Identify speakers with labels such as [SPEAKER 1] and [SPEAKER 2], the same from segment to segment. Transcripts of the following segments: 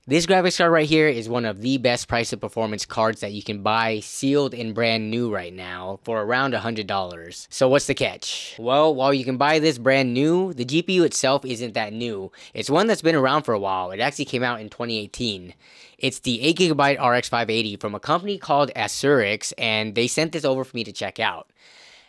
[SPEAKER 1] This graphics card right here is one of the best price to performance cards that you can buy sealed and brand new right now for around $100. So what's the catch? Well, while you can buy this brand new, the GPU itself isn't that new. It's one that's been around for a while. It actually came out in 2018. It's the 8GB RX 580 from a company called Asurix, and they sent this over for me to check out.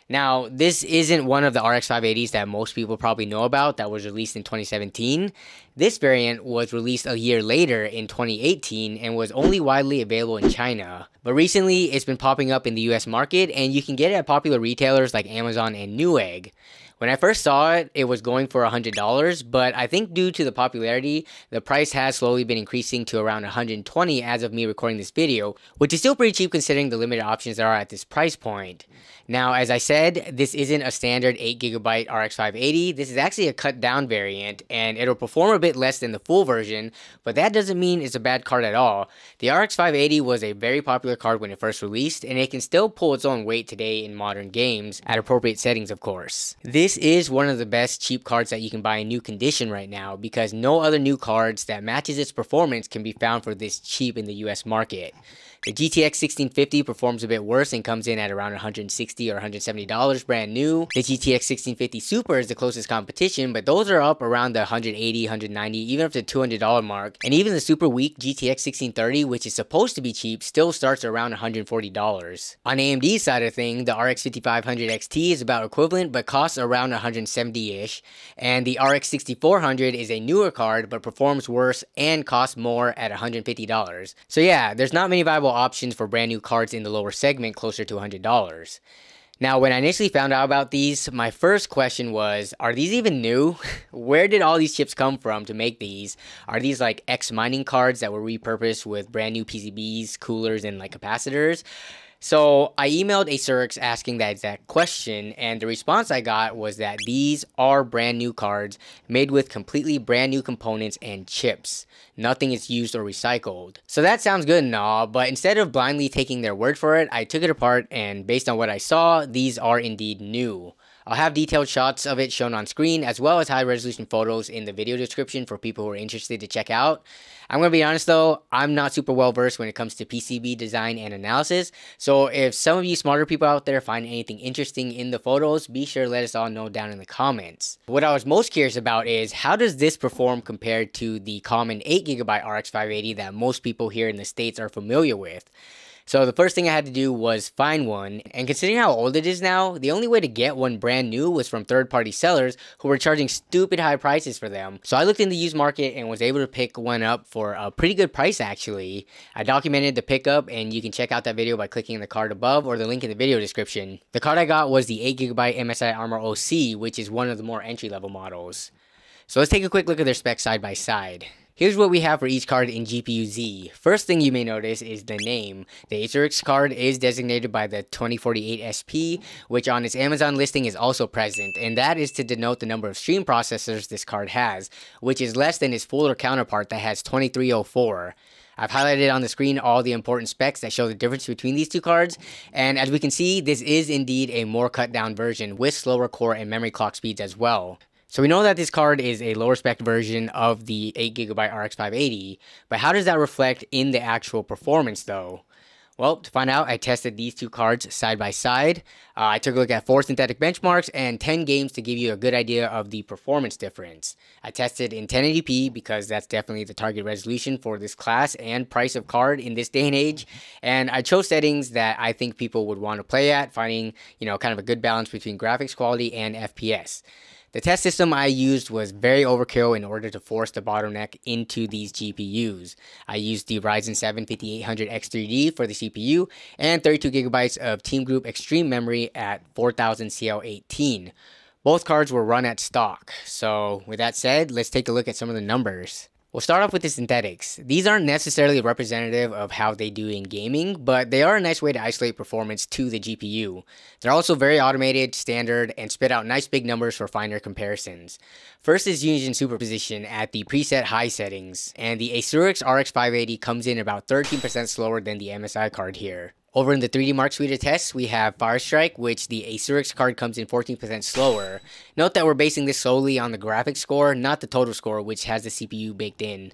[SPEAKER 1] Now, this isn't one of the RX 580s that most people probably know about that was released in 2017. This variant was released a year later in 2018 and was only widely available in China. But recently, it's been popping up in the US market, and you can get it at popular retailers like Amazon and Newegg. When I first saw it, it was going for $100, but I think due to the popularity, the price has slowly been increasing to around $120 as of me recording this video, which is still pretty cheap considering the limited options there are at this price point. Now, as I said, this isn't a standard 8GB RX 580, this is actually a cut down variant, and it'll perform a bit less than the full version, but that doesn't mean it's a bad card at all. The RX 580 was a very popular card when it first released, and it can still pull its own weight today in modern games, at appropriate settings of course. This is one of the best cheap cards that you can buy in new condition right now because no other new cards that matches its performance can be found for this cheap in the US market. The GTX 1650 performs a bit worse and comes in at around $160 or $170 brand new. The GTX 1650 Super is the closest competition, but those are up around the $180, $190, even up to $200 mark. And even the super weak GTX 1630, which is supposed to be cheap, still starts around $140. On AMD's side of things, the RX 5500 XT is about equivalent, but costs around $170-ish. And the RX 6400 is a newer card, but performs worse and costs more at $150. So yeah, there's not many viable options for brand new cards in the lower segment closer to $100. Now, when I initially found out about these, my first question was, are these even new? Where did all these chips come from to make these? Are these like ex-mining cards that were repurposed with brand new PCBs, coolers, and like capacitors? So I emailed Asurix asking that exact question, and the response I got was that these are brand new cards made with completely brand new components and chips. Nothing is used or recycled. So that sounds good and all, but instead of blindly taking their word for it, I took it apart, and based on what I saw, these are indeed new. I'll have detailed shots of it shown on screen as well as high resolution photos in the video description for people who are interested to check out. I'm going to be honest though, I'm not super well versed when it comes to PCB design and analysis, so if some of you smarter people out there find anything interesting in the photos, be sure to let us all know down in the comments. What I was most curious about is how does this perform compared to the common 8GB RX 580 that most people here in the States are familiar with. So the first thing I had to do was find one, and considering how old it is now, the only way to get one brand new was from third-party sellers who were charging stupid high prices for them. So I looked in the used market and was able to pick one up for a pretty good price actually. I documented the pickup, and you can check out that video by clicking the card above or the link in the video description. The card I got was the 8GB MSI Armor OC, which is one of the more entry-level models. So let's take a quick look at their specs side by side. Here's what we have for each card in GPU-Z. First thing you may notice is the name. The Asurix card is designated by the 2048 SP, which on its Amazon listing is also present, and that is to denote the number of stream processors this card has, which is less than its fuller counterpart that has 2304. I've highlighted on the screen all the important specs that show the difference between these two cards, and as we can see, this is indeed a more cut down version with slower core and memory clock speeds as well. So we know that this card is a lower spec version of the 8GB RX 580, but how does that reflect in the actual performance though? Well, to find out, I tested these two cards side by side. I took a look at 4 synthetic benchmarks and 10 games to give you a good idea of the performance difference. I tested in 1080p because that's definitely the target resolution for this class and price of card in this day and age. And I chose settings that I think people would want to play at, finding, kind of a good balance between graphics quality and FPS. The test system I used was very overkill in order to force the bottleneck into these GPUs. I used the Ryzen 7 5800X3D for the CPU and 32GB of Team Group Extreme memory at 4000 CL18. Both cards were run at stock. So with that said, let's take a look at some of the numbers. We'll start off with the synthetics. These aren't necessarily representative of how they do in gaming, but they are a nice way to isolate performance to the GPU. They're also very automated, standard, and spit out nice big numbers for finer comparisons. First is Unison Superposition at the preset high settings, and the Asurix RX 580 comes in about 13% slower than the MSI card here. Over in the 3D Mark suite of tests, we have Firestrike, which the Asurix card comes in 14% slower. Note that we're basing this solely on the graphics score, not the total score, which has the CPU baked in.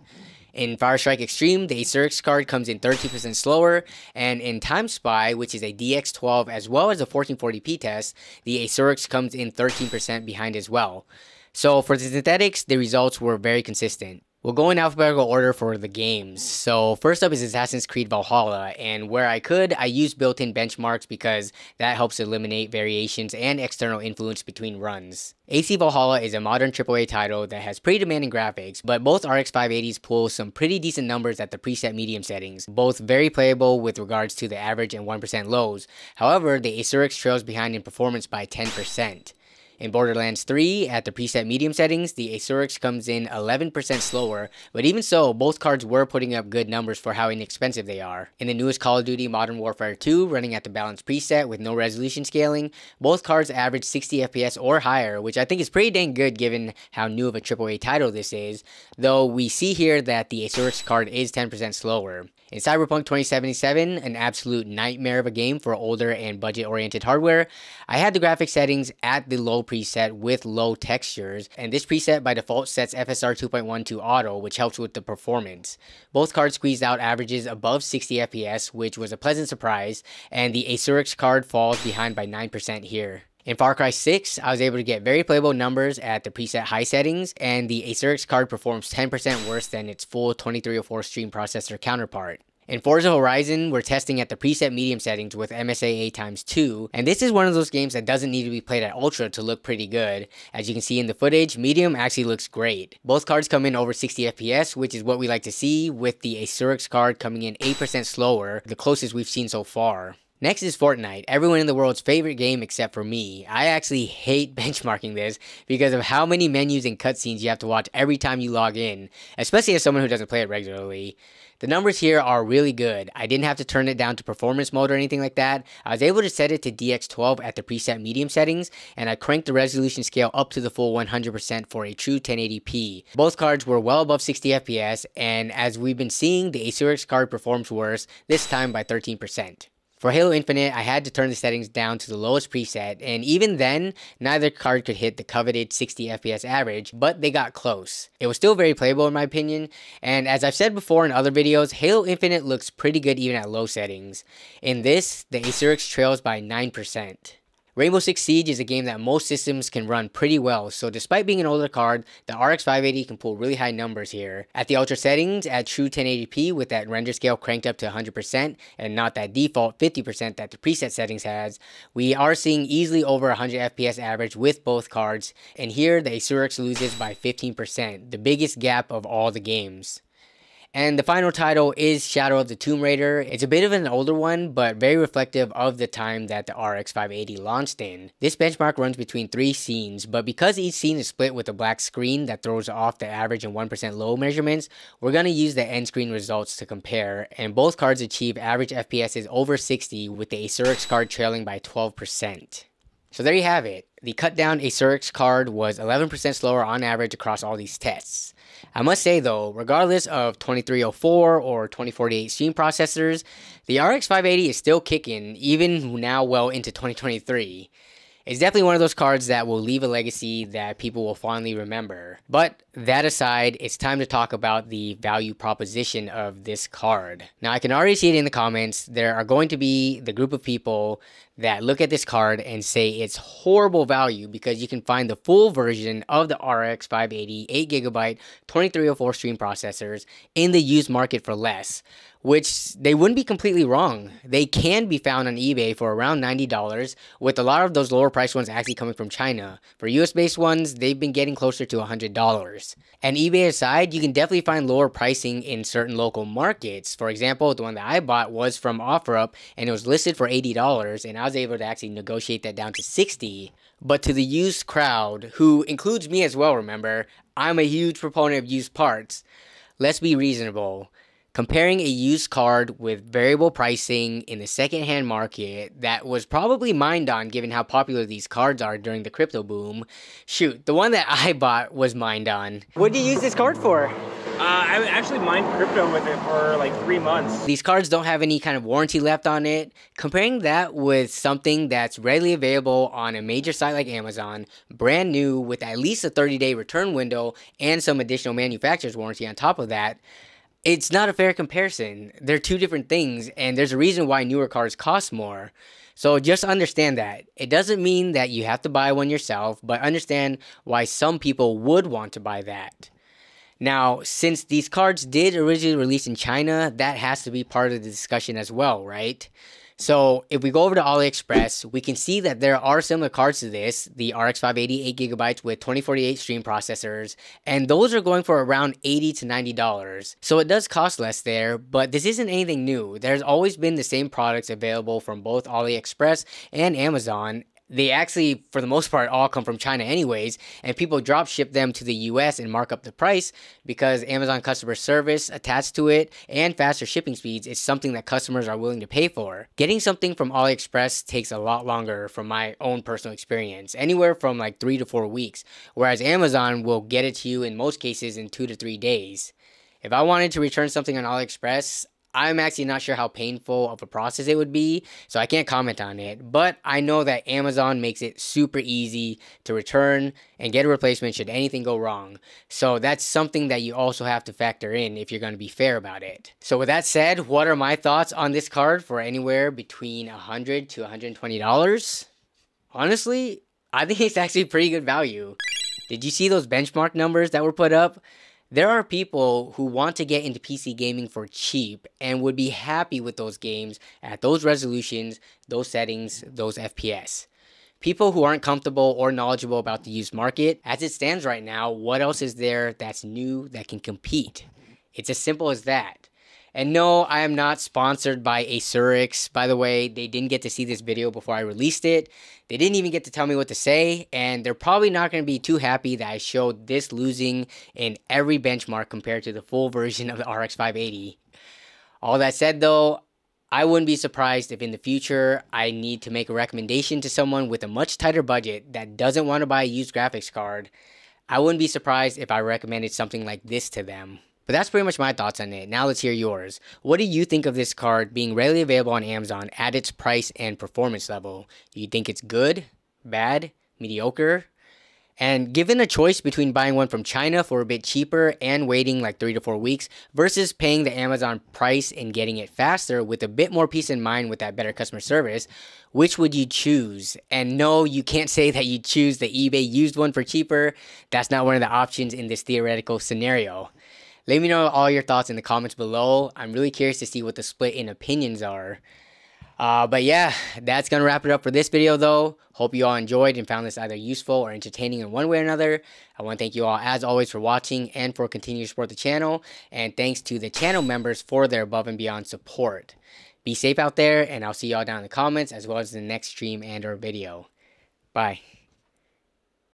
[SPEAKER 1] In Fire Strike Extreme, the Asurix card comes in 13% slower, and in Time Spy, which is a DX12 as well as a 1440p test, the Asurix comes in 13% behind as well. So for the synthetics, the results were very consistent. We'll go in alphabetical order for the games. So first up is Assassin's Creed Valhalla, and where I could, I used built-in benchmarks because that helps eliminate variations and external influence between runs. AC Valhalla is a modern AAA title that has pretty demanding graphics, but both RX 580s pull some pretty decent numbers at the preset medium settings, both very playable with regards to the average and 1% lows. However, the Asurix trails behind in performance by 10%. In Borderlands 3, at the preset medium settings, the Asurix comes in 11% slower, but even so, both cards were putting up good numbers for how inexpensive they are. In the newest Call of Duty Modern Warfare 2, running at the balanced preset with no resolution scaling, both cards average 60 FPS or higher, which I think is pretty dang good given how new of a AAA title this is, though we see here that the Asurix card is 10% slower. In Cyberpunk 2077, an absolute nightmare of a game for older and budget-oriented hardware, I had the graphic settings at the low preset with low textures, and this preset by default sets FSR 2.1 to auto, which helps with the performance. Both cards squeezed out averages above 60 FPS, which was a pleasant surprise, and the Asurix card falls behind by 9% here. In Far Cry 6, I was able to get very playable numbers at the preset high settings, and the Asurix card performs 10% worse than its full 2304 stream processor counterpart. In Forza Horizon, we're testing at the preset medium settings with MSAA ×2, and this is one of those games that doesn't need to be played at Ultra to look pretty good. As you can see in the footage, medium actually looks great. Both cards come in over 60 FPS, which is what we like to see, with the Asurix card coming in 8% slower, the closest we've seen so far. Next is Fortnite, everyone in the world's favorite game except for me. I actually hate benchmarking this because of how many menus and cutscenes you have to watch every time you log in, especially as someone who doesn't play it regularly. The numbers here are really good. I didn't have to turn it down to performance mode or anything like that. I was able to set it to DX12 at the preset medium settings, and I cranked the resolution scale up to the full 100% for a true 1080p. Both cards were well above 60 FPS, and as we've been seeing, the Asurix card performs worse, this time by 13%. For Halo Infinite, I had to turn the settings down to the lowest preset, and even then, neither card could hit the coveted 60 FPS average, but they got close. It was still very playable in my opinion, and as I've said before in other videos, Halo Infinite looks pretty good even at low settings. In this, the Asurix trails by 9%. Rainbow Six Siege is a game that most systems can run pretty well, so despite being an older card, the RX 580 can pull really high numbers here. At the Ultra settings, at true 1080p with that render scale cranked up to 100% and not that default 50% that the preset settings has, we are seeing easily over 100 FPS average with both cards, and here the Asurix loses by 15%, the biggest gap of all the games. And the final title is Shadow of the Tomb Raider. It's a bit of an older one, but very reflective of the time that the RX 580 launched in. This benchmark runs between 3 scenes, but because each scene is split with a black screen that throws off the average and 1% low measurements, we're going to use the end screen results to compare, and both cards achieve average FPSs over 60, with the Asurix card trailing by 12%. So there you have it. The cut down Asurix card was 11% slower on average across all these tests. I must say though, regardless of 2304 or 2048 stream processors, the RX 580 is still kicking, even now well into 2023. It's definitely one of those cards that will leave a legacy that people will fondly remember. But that aside, it's time to talk about the value proposition of this card. Now I can already see it in the comments. There are going to be the group of people that look at this card and say it's horrible value because you can find the full version of the RX 580 8GB 2304 stream processors in the used market for less, which they wouldn't be completely wrong. They can be found on eBay for around $90, with a lot of those lower priced ones actually coming from China. For US based ones, they've been getting closer to $100. And eBay aside, you can definitely find lower pricing in certain local markets. For example, the one that I bought was from OfferUp and it was listed for $80, and I was able to actually negotiate that down to $60. But to the used crowd, who includes me as well, remember, I'm a huge proponent of used parts. Let's be reasonable. Comparing a used card with variable pricing in the secondhand market that was probably mined on given how popular these cards are during the crypto boom. Shoot, the one that I bought was mined on. What did you use this card for?
[SPEAKER 2] I actually mined crypto with it for like 3 months.
[SPEAKER 1] These cards don't have any kind of warranty left on it. Comparing that with something that's readily available on a major site like Amazon, brand new with at least a 30-day return window and some additional manufacturer's warranty on top of that, It's not a fair comparison. They're two different things, and there's a reason why newer cars cost more. So just understand that. It doesn't mean that you have to buy one yourself, but understand why some people would want to buy that. Now, since these cards did originally release in China, that has to be part of the discussion as well, right? So if we go over to AliExpress, we can see that there are similar cards to this, the RX 580 8GB with 2048 stream processors, and those are going for around $80 to $90. So it does cost less there, but this isn't anything new. There's always been the same products available from both AliExpress and Amazon. They actually, for the most part, all come from China anyways, and people drop ship them to the US and mark up the price because Amazon customer service attached to it and faster shipping speeds is something that customers are willing to pay for. Getting something from AliExpress takes a lot longer from my own personal experience, anywhere from like 3 to 4 weeks, whereas Amazon will get it to you in most cases in 2 to 3 days. If I wanted to return something on AliExpress, I'm actually not sure how painful of a process it would be, so I can't comment on it, but I know that Amazon makes it super easy to return and get a replacement should anything go wrong. So that's something that you also have to factor in if you're going to be fair about it. So with that said, what are my thoughts on this card for anywhere between $100 to $120? Honestly, I think it's actually pretty good value. Did you see those benchmark numbers that were put up? There are people who want to get into PC gaming for cheap and would be happy with those games at those resolutions, those settings, those FPS. People who aren't comfortable or knowledgeable about the used market, as it stands right now, what else is there that's new that can compete? It's as simple as that. And no, I am not sponsored by Asurix. By the way, they didn't get to see this video before I released it. They didn't even get to tell me what to say, and they're probably not going to be too happy that I showed this losing in every benchmark compared to the full version of the RX 580. All that said though, I wouldn't be surprised if in the future I need to make a recommendation to someone with a much tighter budget that doesn't want to buy a used graphics card. I wouldn't be surprised if I recommended something like this to them. But that's pretty much my thoughts on it. Now let's hear yours. What do you think of this card being readily available on Amazon at its price and performance level? Do you think it's good, bad, mediocre? And given a choice between buying one from China for a bit cheaper and waiting like 3 to 4 weeks versus paying the Amazon price and getting it faster with a bit more peace in mind with that better customer service, which would you choose? And no, you can't say that you choose the eBay used one for cheaper. That's not one of the options in this theoretical scenario. Let me know all your thoughts in the comments below. I'm really curious to see what the split in opinions are. But yeah, that's going to wrap it up for this video though. Hope you all enjoyed and found this either useful or entertaining in one way or another. I want to thank you all as always for watching and for continuing to support the channel. And thanks to the channel members for their above and beyond support. Be safe out there, and I'll see y'all down in the comments as well as the next stream and or video. Bye.